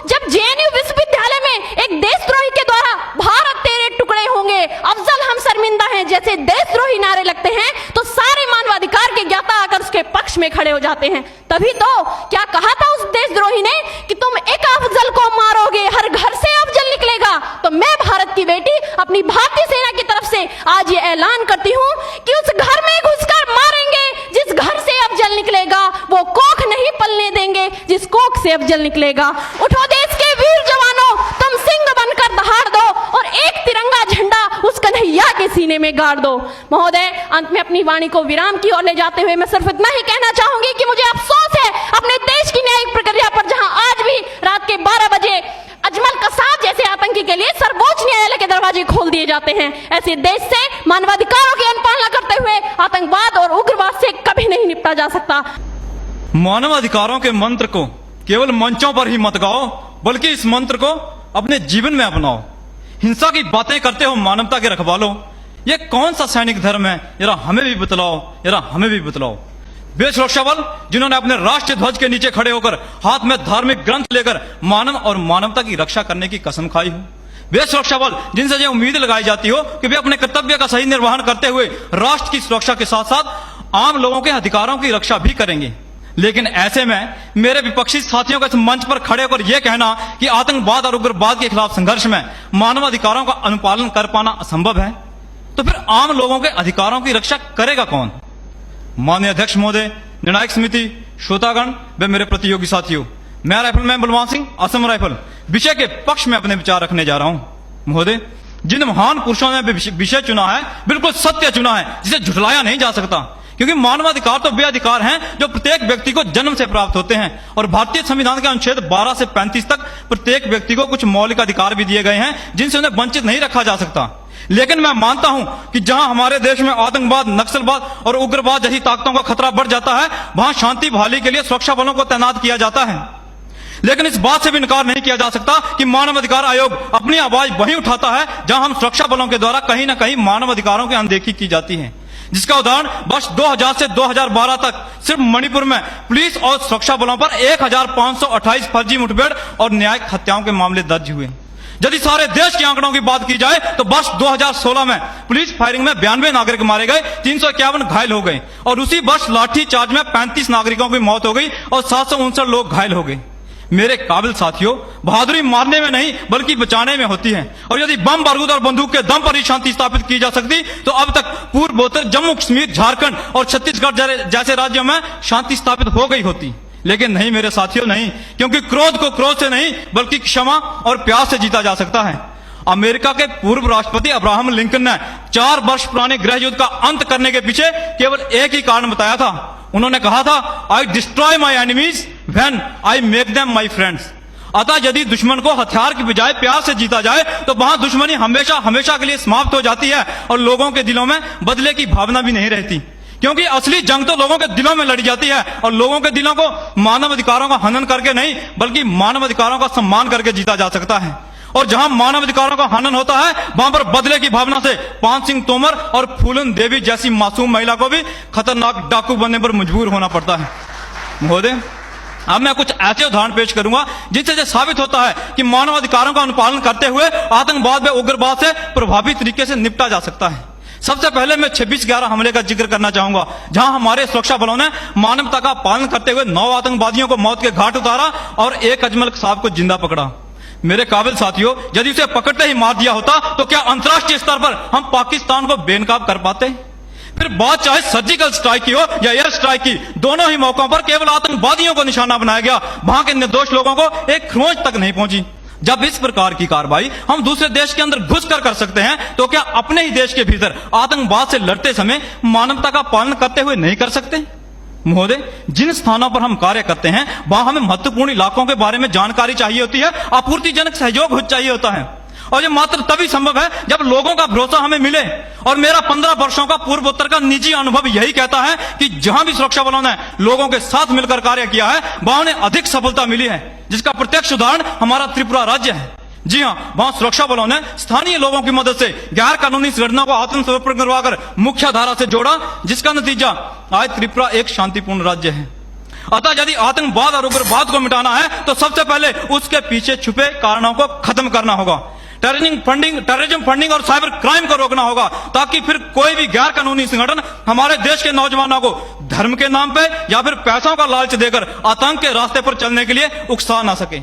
जब जेएनयू विश्वविद्यालय में एक देशद्रोही के द्वारा भारत तेरे टुकड़े होंगे, अफजल हम शर्मिंदा हैं जैसे देशद्रोही नारे लगते हैं, तो सारे मानवाधिकार के ज्ञाता आकर उसके पक्ष में खड़े हो जाते हैं। तभी तो क्या कहा था उस देशद्रोही ने कि तुम एक अफजल को मारोगे, हर घर से अफजल निकलेगा। तो मैं भारत की बेटी अपनी भारतीय सेना की तरफ से आज ये ऐलान करती हूँ कि उस घर में घुसकर मारेंगे जिस घर से अफजल निकलेगा, वो कोख नहीं पलने देंगे जिस कोख से अफजल निकलेगा। उठो देश के वीर जवानों, तुम सिंह बनकर दहाड़ दो और एक तिरंगा झंडा उस कन्हैया के सीने में गाड़ दो। महोदय, अंत में अपनी वाणी को विराम की ओर ले जाते हुए मैं सिर्फ इतना ही कहना चाहूंगी कि मुझे अफसोस है अपने देश की न्यायिक प्रक्रिया पर, जहां आज भी रात के 12 बजे अजमल कसाब जैसे आतंकी के लिए सर्वोच्च न्यायालय के दरवाजे खोल दिए जाते हैं। ऐसे देश से मानवाधिकारों की अनुपालना करते हुए आतंकवाद और उग्रवाद से कभी नहीं निपटा जा सकता। मानवाधिकारों के मंत्र को केवल मंचों पर ही मत गाओ, बल्कि इस मंत्र को अपने जीवन में अपनाओ। हिंसा की बातें करते हो मानवता के रखवालो, ये कौन सा सैनिक धर्म है, जरा हमें भी बतलाओ, जरा हमें भी बतलाओ। वे सुरक्षा बल जिन्होंने अपने राष्ट्रीय ध्वज के नीचे खड़े होकर हाथ में धार्मिक ग्रंथ लेकर मानव और मानवता की रक्षा करने की कसम खाई हो, वे सुरक्षा बल जिनसे ये उम्मीद लगाई जाती हो कि वे अपने कर्तव्य का सही निर्वहन करते हुए राष्ट्र की सुरक्षा के साथ साथ आम लोगों के अधिकारों की रक्षा भी करेंगे। लेकिन ऐसे में मेरे विपक्षी साथियों के इस मंच पर खड़े होकर यह कहना कि आतंकवाद और उग्रवाद के खिलाफ संघर्ष में मानवाधिकारों का अनुपालन कर पाना असंभव है, तो फिर आम लोगों के अधिकारों की रक्षा करेगा कौन? माननीय अध्यक्ष महोदय, निर्णायक समिति, श्रोतागण व मेरे प्रतियोगी साथियों, मैं राइफलमैन बलवान सिंह, असम राइफल विषय के पक्ष में अपने विचार रखने जा रहा हूं। महोदय, जिन महान पुरुषों ने विषय चुना है, बिल्कुल सत्य चुना है, जिसे झुठलाया नहीं जा सकता, क्योंकि मानवाधिकार तो वे अधिकार हैं जो प्रत्येक व्यक्ति को जन्म से प्राप्त होते हैं और भारतीय संविधान के अनुच्छेद 12 से 35 तक प्रत्येक व्यक्ति को कुछ मौलिक अधिकार भी दिए गए हैं जिनसे उन्हें वंचित नहीं रखा जा सकता। लेकिन मैं मानता हूं कि जहां हमारे देश में आतंकवाद, नक्सलवाद और उग्रवाद जैसी ताकतों का खतरा बढ़ जाता है, वहां शांति बहाली के लिए सुरक्षा बलों को तैनात किया जाता है। लेकिन इस बात से भी इनकार नहीं किया जा सकता कि मानवाधिकार आयोग अपनी आवाज वहीं उठाता है जहां हम सुरक्षा बलों के द्वारा कहीं ना कहीं मानवाधिकारों की अनदेखी की जाती है, जिसका उदाहरण वर्ष 2000 से 2012 तक सिर्फ मणिपुर में पुलिस और सुरक्षा बलों पर 1528 फर्जी मुठभेड़ और न्यायिक हत्याओं के मामले दर्ज हुए। यदि सारे देश के आंकड़ों की बात की जाए तो वर्ष 2016 में पुलिस फायरिंग में 92 नागरिक मारे गए, 351 घायल हो गए और उसी वर्ष लाठी चार्ज में 35 नागरिकों की मौत हो गई और 759 लोग घायल हो गए। मेरे काबिल साथियों, बहादुरी मारने में नहीं बल्कि बचाने में होती है, और यदि बम बारूद और बंदूक के दम पर ही शांति स्थापित की जा सकती तो अब तक पूर्वोत्तर जम्मू कश्मीर, झारखंड और छत्तीसगढ़ जैसे राज्यों में शांति स्थापित हो गई होती। लेकिन नहीं मेरे साथियों, नहीं, क्योंकि क्रोध को क्रोध से नहीं बल्कि क्षमा और प्यार से जीता जा सकता है। अमेरिका के पूर्व राष्ट्रपति अब्राहम लिंकन ने 4 वर्ष पुराने गृह युद्ध का अंत करने के पीछे केवल एक ही कारण बताया था। उन्होंने कहा था, आई destroy my enemies when I make them my friends. अतः यदि दुश्मन को हथियार की बजाय प्यार से जीता जाए तो वहां दुश्मनी हमेशा हमेशा के लिए समाप्त हो जाती है और लोगों के दिलों में बदले की भावना भी नहीं रहती, क्योंकि असली जंग तो लोगों के दिलों में लड़ी जाती है और लोगों के दिलों को मानव अधिकारों का हनन करके नहीं बल्कि मानव अधिकारों का सम्मान करके जीता जा सकता है। और जहां मानव अधिकारों का हनन होता है वहां पर बदले की भावना से पान सिंह तोमर और फूलन देवी जैसी मासूम महिला को भी खतरनाक डाकू बनने पर मजबूर होना पड़ता है। महोदय, अब मैं कुछ ऐसे उदाहरण पेश करूंगा जिनसे यह साबित होता है कि मानव अधिकारों का अनुपालन करते हुए आतंकवाद व उग्रवाद से प्रभावी तरीके से निपटा जा सकता है। सबसे पहले मैं 26/11 हमले का जिक्र करना चाहूंगा, जहां हमारे सुरक्षा बलों ने मानवता का पालन करते हुए 9 आतंकवादियों को मौत के घाट उतारा और एक अजमल कसाब को जिंदा पकड़ा। मेरे काबिल साथियों, यदि उसे पकड़ते ही मार दिया होता तो क्या अंतर्राष्ट्रीय स्तर पर हम पाकिस्तान को बेनकाब कर पाते? फिर बात चाहे सर्जिकल स्ट्राइक की हो या एयर स्ट्राइक की, दोनों ही मौकों पर केवल आतंकवादियों को निशाना बनाया गया, वहां के निर्दोष लोगों को एक खरोंच तक नहीं पहुंची। जब इस प्रकार की कार्रवाई हम दूसरे देश के अंदर घुसकर कर सकते हैं, तो क्या अपने ही देश के भीतर आतंकवाद से लड़ते समय मानवता का पालन करते हुए नहीं कर सकते? महोदय, जिन स्थानों पर हम कार्य करते हैं वहां हमें महत्वपूर्ण इलाकों के बारे में जानकारी चाहिए होती है, आपूर्तिजनक सहयोग चाहिए होता है, और ये मात्र तभी संभव है जब लोगों का भरोसा हमें मिले। और मेरा 15 वर्षों का पूर्वोत्तर का निजी अनुभव यही कहता है कि जहां भी सुरक्षा बलों ने लोगों के साथ मिलकर कार्य किया है वहां उन्हें अधिक सफलता मिली है, जिसका प्रत्यक्ष उदाहरण हमारा त्रिपुरा राज्य है। जी हां, वहां सुरक्षा बलों ने स्थानीय लोगों की मदद से गैर कानूनी संगठनों को आत्मसमर्पण करवाकर मुख्य धारा से जोड़ा, जिसका नतीजा आज त्रिपुरा एक शांतिपूर्ण राज्य है। अतः यदि आतंकवाद और उग्रवाद को मिटाना है तो सबसे पहले उसके पीछे छुपे कारणों को खत्म करना होगा। टेररिज्म फंडिंग और साइबर क्राइम को रोकना होगा, ताकि फिर कोई भी गैर कानूनी संगठन हमारे देश के नौजवानों को धर्म के नाम पे या फिर पैसों का लालच देकर आतंक के रास्ते पर चलने के लिए उकसा ना सके।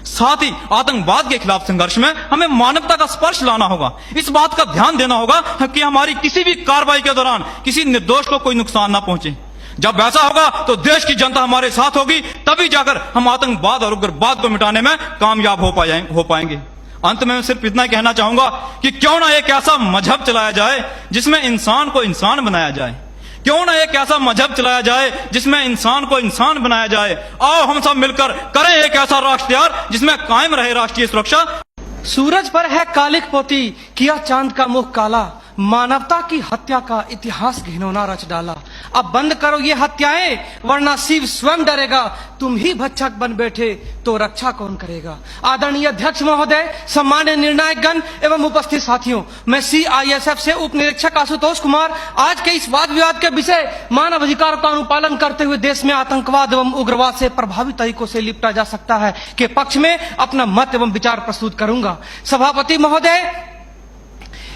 साथ ही आतंकवाद के खिलाफ संघर्ष में हमें मानवता का स्पर्श लाना होगा। इस बात का ध्यान देना होगा कि हमारी किसी भी कार्रवाई के दौरान किसी निर्दोष को कोई नुकसान ना पहुंचे। जब ऐसा होगा तो देश की जनता हमारे साथ होगी, तभी जाकर हम आतंकवाद और उग्रवाद को मिटाने में कामयाब हो पाएंगे। अंत में मैं सिर्फ इतना कहना चाहूंगा कि क्यों ना एक ऐसा मजहब चलाया जाए जिसमें इंसान को इंसान बनाया जाए। क्यों ना एक ऐसा मजहब चलाया जाए जिसमें इंसान को इंसान बनाया जाए। आओ हम सब मिलकर करें एक ऐसा राष्ट्र तैयार जिसमें कायम रहे राष्ट्रीय सुरक्षा। सूरज पर है कालिक पोती, किया चांद का मुख काला, मानवता की हत्या का इतिहास घिनौना रच डाला। अब बंद करो ये हत्याएं, वरना शिव स्वयं डरेगा। तुम ही भक्षक बन बैठे तो रक्षा कौन करेगा। आदरणीय अध्यक्ष महोदय, सम्मान्य निर्णायक गण एवं उपस्थित साथियों, मैं CISF से उप निरीक्षक आशुतोष कुमार आज के इस वाद विवाद के विषय मानव अधिकारों का अनुपालन करते हुए देश में आतंकवाद एवं उग्रवाद से प्रभावी तरीकों से निपटा जा सकता है के पक्ष में अपना मत एवं विचार प्रस्तुत करूंगा। सभापति महोदय,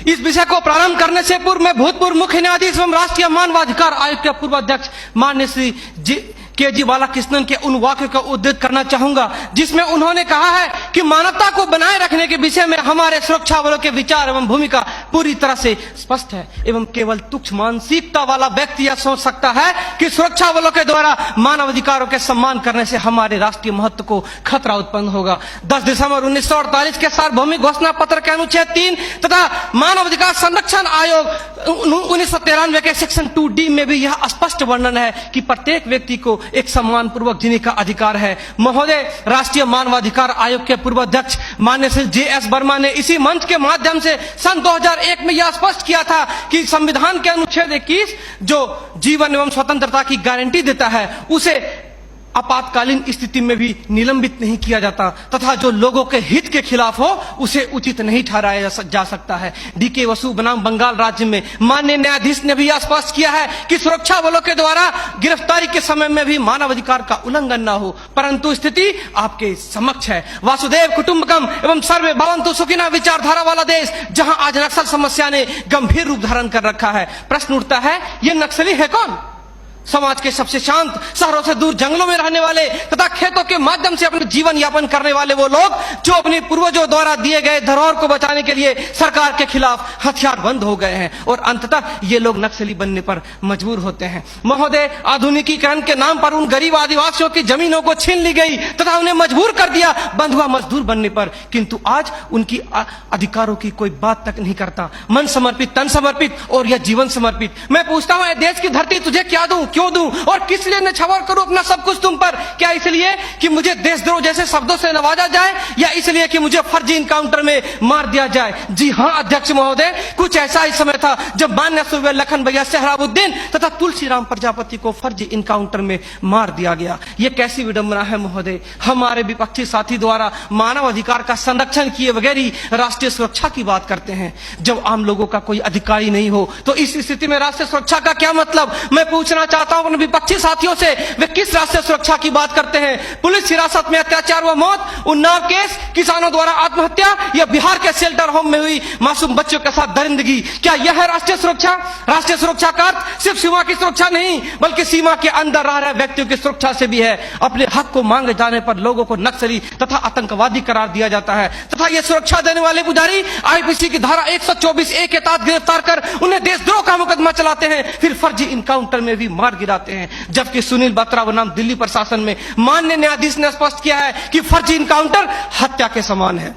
इस विषय को प्रारंभ करने से पूर्व मैं भूतपूर्व मुख्य न्यायाधीश एवं राष्ट्रीय मानवाधिकार आयोग के पूर्व अध्यक्ष माननीय श्री KG बालाकृष्णन के उन वाक्य को उद्धृत करना चाहूंगा जिसमें उन्होंने कहा है कि मानवता को बनाए रखने के विषय में हमारे सुरक्षा बलों के विचार एवं भूमिका पूरी तरह से स्पष्ट है एवं केवल तुच्छ मानसिकता वाला व्यक्ति यह सोच सकता है कि सुरक्षा बलों के द्वारा मानव अधिकारों के सम्मान करने से हमारे राष्ट्रीय महत्व को खतरा उत्पन्न होगा। 10 दिसंबर 1948 के सार्वभौमिक घोषणा पत्र के अनुच्छेद 3 तथा मानव अधिकार संरक्षण आयोग 1993 के सेक्शन 2D में भी यह स्पष्ट वर्णन है कि प्रत्येक व्यक्ति को एक सम्मान पूर्वक जीने का अधिकार है। महोदय, राष्ट्रीय मानवाधिकार आयोग के पूर्व अध्यक्ष माननीय श्री JS वर्मा ने इसी मंच के माध्यम से सन 2001 में यह स्पष्ट किया था कि संविधान के अनुच्छेद 21 जो जीवन एवं स्वतंत्रता की गारंटी देता है उसे आपातकालीन स्थिति में भी निलंबित नहीं किया जाता तथा जो लोगों के हित के खिलाफ हो उसे उचित नहीं ठहराया जा सकता है। DK वसु बनाम बंगाल राज्य में माननीय न्यायाधीश ने भी यह स्पष्ट किया है कि सुरक्षा बलों के द्वारा गिरफ्तारी के समय में भी मानवाधिकार का उल्लंघन न हो, परंतु स्थिति आपके समक्ष है। वासुदेव कुटुंबकम एवं सर्वे भवन्तु सुखिनः विचारधारा वाला देश जहां आज नक्सल समस्या ने गंभीर रूप धारण कर रखा है। प्रश्न उठता है, ये नक्सली है कौन? समाज के सबसे शांत, शहरों से दूर जंगलों में रहने वाले तथा खेतों के माध्यम से अपने जीवन यापन करने वाले वो लोग जो अपने पूर्वजों द्वारा दिए गए धरोहर को बचाने के लिए सरकार के खिलाफ हथियारबंद हो गए हैं और अंततः ये लोग नक्सली बनने पर मजबूर होते हैं। महोदय, आधुनिकीकरण के नाम पर उन गरीब आदिवासियों की जमीनों को छीन ली गई तथा उन्हें मजबूर कर दिया बंधुआ मजदूर बनने पर, किंतु आज उनकी अधिकारों की कोई बात तक नहीं करता। मन समर्पित, तन समर्पित और यह जीवन समर्पित। मैं पूछता हूं, देश की धरती तुझे क्या दूं, क्यों दूं और किस लिए न्यौछावर करूं अपना सब कुछ तुम पर? क्या इसलिए कि मुझे देशद्रोह जैसे शब्दों से नवाजा जाए या इसलिए कि मुझे फर्जी इनकाउंटर में मार दिया जाए? जी हां अध्यक्ष महोदय, कुछ ऐसा ही समय था जब मान्य सूबे लखन भैया सोहराबुद्दीन तथा तुलसीराम प्रजापति को फर्जी इनकाउंटर में मार दिया गया। यह कैसी विडंबना है महोदय। हमारे विपक्षी साथी द्वारा मानव अधिकार का संरक्षण किए बगैर ही राष्ट्रीय सुरक्षा की बात करते हैं। जब आम लोगों का कोई अधिकार ही नहीं हो तो इस स्थिति में राष्ट्रीय सुरक्षा का क्या मतलब? मैं पूछना चाहता हूं अपने विपक्षी साथियों से, वे किस राष्ट्रीय सुरक्षा की बात करते हैं? पुलिस हिरासत में अत्याचार व मौत, उन्नाव केस, किसानों द्वारा आत्महत्या या बिहार के शेल्टर होम में हुई मासूम बच्चों के साथ दरिंदगी, क्या यह है राष्ट्रीय सुरक्षा? राष्ट्रीय सुरक्षा का अर्थ सिर्फ सीमा की सुरक्षा नहीं बल्कि सीमा के अंदर रह रहे व्यक्तियों की सुरक्षा से भी है। अपने हक को मांगे जाने पर लोगों को नक्सली तथा आतंकवादी करार दिया जाता है तथा यह सुरक्षा देने वाले पुजारी IPC की धारा 124A के तहत गिरफ्तार कर उन्हें देशद्रोह का मुकदमा चलाते हैं, फिर फर्जी इनकाउंटर में भी मार गिराते हैं। जबकि सुनील बत्रा बनाम दिल्ली प्रशासन में माननीय न्यायाधीश ने स्पष्ट किया है कि फर्जी इनकाउंटर हत्या के समान है।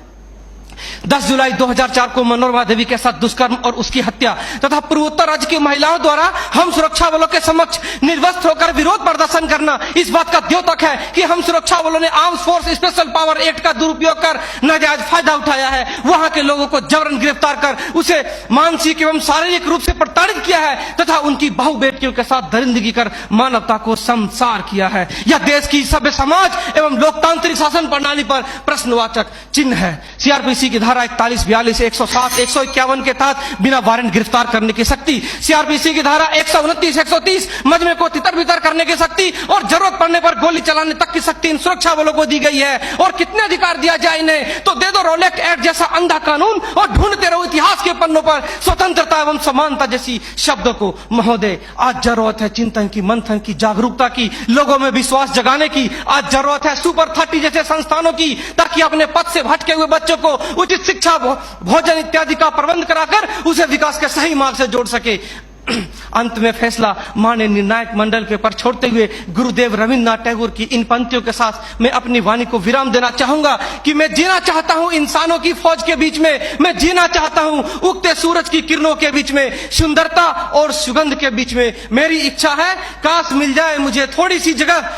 10 जुलाई 2004 को मनोरमा देवी के साथ दुष्कर्म और उसकी हत्या तथा पूर्वोत्तर राज्य की महिलाओं द्वारा हम सुरक्षा बलों के समक्ष निर्वस्त्र होकर विरोध प्रदर्शन करना इस बात का द्योतक है कि हम सुरक्षा बलों ने arms force special power act का दुरुपयोग कर नाजायज फायदा उठाया है। वहां के लोगों को जबरन गिरफ्तार कर उसे मानसिक एवं शारीरिक रूप से प्रताड़ित किया है तथा उनकी बहु बेटियों के साथ दरिंदगी कर मानवता को संसार किया है। यह देश की सभ्य समाज एवं लोकतांत्रिक शासन प्रणाली पर प्रश्नवाचक चिन्ह है। CRPC की धारा धारा 41, 42, 107, 151 के तहत बिना वारंट गिरफ्तार करने की शक्ति, सीआरपीसी की धारा 129, 130 मजमे को तितर बितर करने की शक्ति और जरूरत पड़ने पर गोली चलाने तक की शक्ति इन सुरक्षा बलों को दी गई है। और कितने अधिकार दिया जाए इन्हें, तो दे दो रोलेक्ट एक्ट जैसा अंधा कानून और ढूंढते रहो इतिहास के पन्नों पर स्वतंत्रता एवं समानता जैसी शब्दों को। महोदय, आज जरूरत है चिंतन की, मंथन की, जागरूकता की, लोगों में विश्वास जगाने की। आज जरूरत है सुपर 30 जैसे संस्थानों की, ताकि अपने पथ से भटके हुए बच्चों को उचित शिक्षा, भोजन इत्यादि का प्रबंध कराकर उसे विकास के सही मार्ग से जोड़ सके। अंत में फैसला माननीय निर्णायक मंडल के पर छोड़ते हुए गुरुदेव रविन्द्रनाथ टैगोर की इन पंक्तियों के साथ मैं अपनी वाणी को विराम देना चाहूंगा कि मैं जीना चाहता हूं इंसानों की फौज के बीच में, मैं जीना चाहता हूं उगते सूरज की किरणों के बीच में, सुंदरता और सुगंध के बीच में। मेरी इच्छा है काश मिल जाए मुझे थोड़ी सी जगह